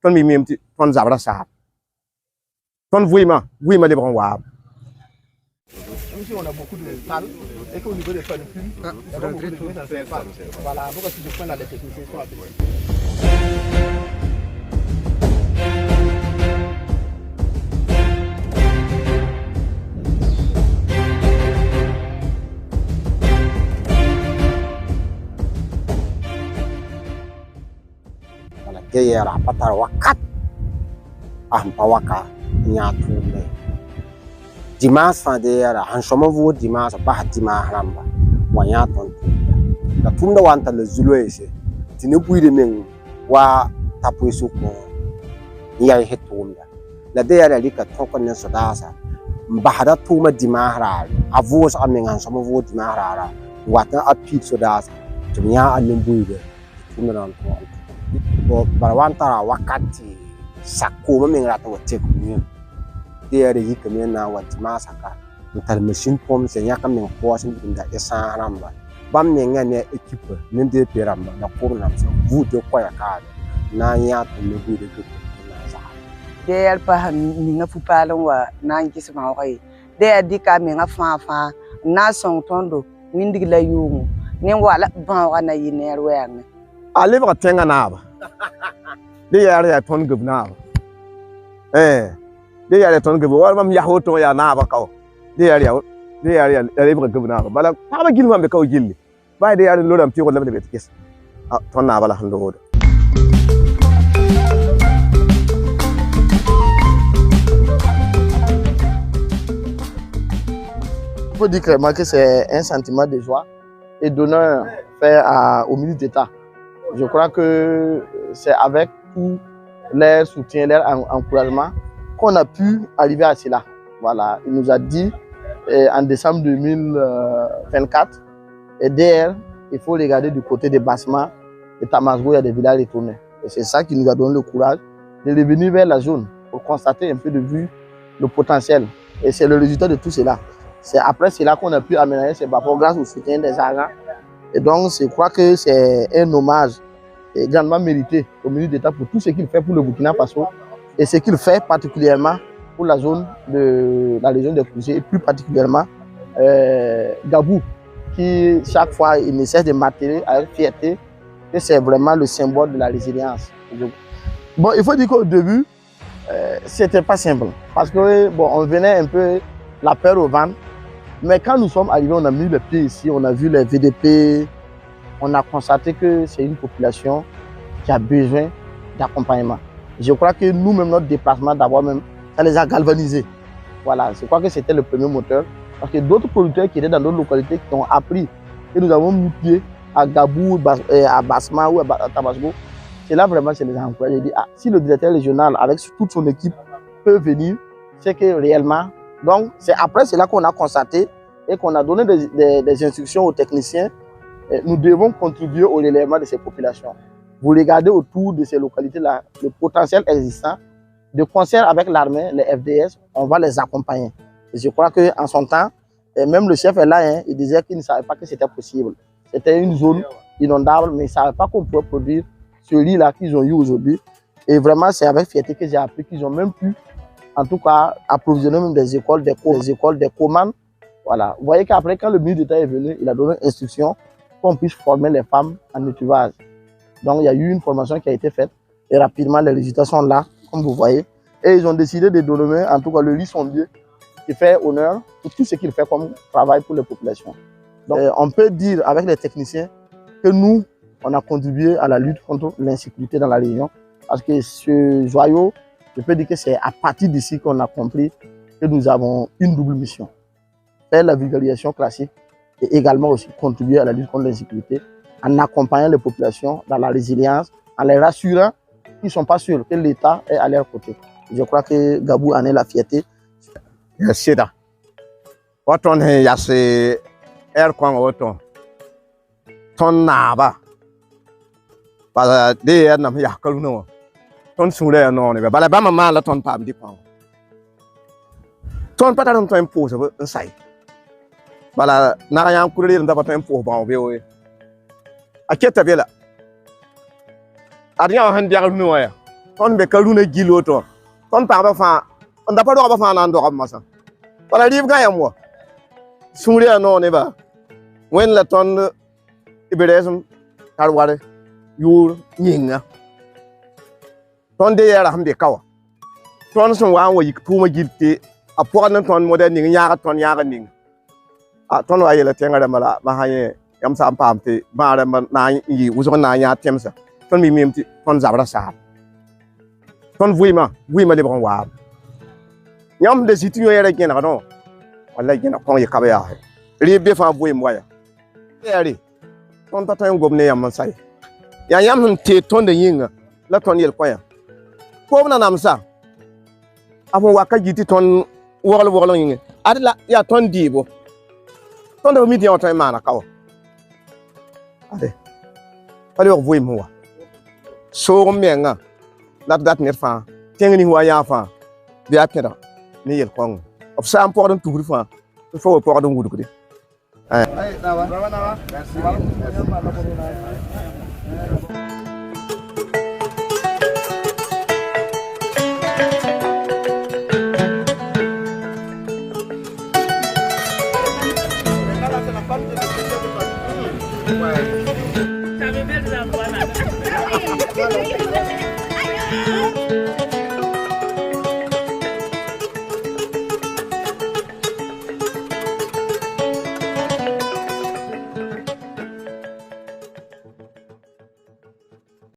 ton mi mem ti ton zabra sa ton vuima le bon wa Ici, on a beaucoup de salles et qu'au niveau des toits de plume, il y a beaucoup de choses à faire. Voilà, pourquoi si je prends là, les techniciens sont appelés. Voilà, geyera patar wakat ahmpa waka nya tume dimas fa de yara han shoma vu dimas ba dima ramba wanya ton la tumda wanta le zuloese tini buide men wa tapu suko ya hetumda la de yara lika tokon ne sodasa mbahada tuma dimahra avos amen han shoma vu dimahra wata apit sodasa tumya amen buide tumda nan ko bo barwanta wakati sakko men rata wote ko there yi kamen na wat masaka mutal machine pom se nya kam men ko sin da esa ramba bam ne ngane equipe men de peramba na corona so vous de quoi ya ka na nya to me bu de ko na sa der pa ni nga fu palon wa na ngi se ma kai der di ka me nga fa na song tondo windig la yumu ni wala ba wa na yiner wa nga ale ba tenga na ba de ya ton gubna de ya ton gubu war mam yaho to ya na ba kaw de ya le ba gubna ba bala pa ba gilma be kaw gilli ba de ya lo dam ti ko lamde be tis ton na bala hando do Il faut dire clairement que c'est un sentiment de joie et d'honneur fait au ministre d'État. Je crois que c'est avec tout leur soutien, leur encouragement qu'on a pu arriver à cela. Voilà, il nous a dit en décembre 2024, et derrière, il faut regarder du côté des bassements et Tamasgo, il y a des villages retournés. Et c'est ça qui nous a donné le courage de revenir vers la zone pour constater un peu de vue le potentiel. Et c'est le résultat de tout cela. C'est après cela qu'on a pu aménager ces bas grâce au soutien des agents. Et donc, je crois que c'est un hommage grandement mérité au ministre d'État pour tout ce qu'il fait pour le Burkina Faso et ce qu'il fait particulièrement pour la zone de la région des Cousins et plus particulièrement Gabou, qui chaque fois il ne cesse de marteler avec fierté que c'est vraiment le symbole de la résilience. Bon, il faut dire qu'au début, c'était pas simple parce que bon, on venait un peu la peur au ventre. Mais quand nous sommes arrivés, on a mis les pieds ici, on a vu les VDP, on a constaté que c'est une population qui a besoin d'accompagnement. Je crois que nous-mêmes, notre déplacement d'abord même, ça les a galvanisés. Voilà, je crois que c'était le premier moteur. Parce que d'autres producteurs qui étaient dans d'autres localités qui ont appris que nous avons mis pied à Gabou, à Basma ou à Tabasco, c'est là vraiment que je les ai encouragés. J'ai dit, ah, si le directeur régional avec toute son équipe peut venir, c'est que réellement. Donc, c'est après cela qu'on a constaté et qu'on a donné des instructions aux techniciens. Nous devons contribuer au relèvement de ces populations. Vous regardez autour de ces localités-là, le potentiel existant, de concert avec l'armée, les FDS, on va les accompagner. Et je crois qu'en son temps, même le chef est là, hein, il disait qu'il ne savait pas que c'était possible. C'était une zone inondable, mais il ne savait pas qu'on pouvait produire ce riz-là qu'ils ont eu aujourd'hui. Et vraiment, c'est avec fierté que j'ai appris qu'ils ont même pu en tout cas, approvisionner même des écoles, des commandes. Voilà. Vous voyez qu'après, quand le ministre d'État est venu, il a donné instruction qu'on puisse former les femmes en élevage. Donc, il y a eu une formation qui a été faite et rapidement, les résultats sont là, comme vous voyez. Et ils ont décidé de donner, en tout cas, le riz sondier qui fait honneur pour tout ce qu'il fait comme travail pour les populations. Donc, on peut dire avec les techniciens que nous, on a contribué à la lutte contre l'insécurité dans la région parce que ce joyau, je peux dire que c'est à partir d'ici qu'on a compris que nous avons une double mission. Faire la vulgarisation classique et également aussi contribuer à la lutte contre l'insécurité en accompagnant les populations dans la résilience, en les rassurant qu'ils ne sont pas sûrs que l'État est à leur côté. Je crois que Gabou en est la fierté. Merci. Autant il y a ces airs qu'on autant. Ton naba. Parce que des airs n'a pas que nous. Ton soulé non, mais bala ba maman la ton pam di pam. Ton pas dans ton pose un sai. Bala na rien courir dans ton pose ba obe. Aketa bela. Arian han dia no ya. ton be karuna gilo to ton pa ba fa onda pa do ba fa na ndo ko masa wala riv ga yamwa sungri no ne ba wen la ton ibresum tarware yur nyinga ton de yara hambe kawa ton sun wa wo yik puma gilte a pokna ton modern ning nyaga ton yaga ning a ton wa yela tenga mala ma haye yam sam pamte ba ma na yi uzo na nya temsa ton mi mimti ton zabra sa ton vuima le bon wa yam de situ yo yere gena no wala gena kon yi kabaya ri be fa vuim waya yari ton ta tan gomne yam sai ya yam te ton de yinga la ton yel koya ko na namsa afon waka jiti ton woglo yinga adla ya ton dibo ton de mi di on tan mana kawo ade pale ko vuim wa so menga dat net fa tengni wa ya fa bi apeda ni yel kong of sam por don tugri fa fo por don gudu ko de ay dawa merci Ouais.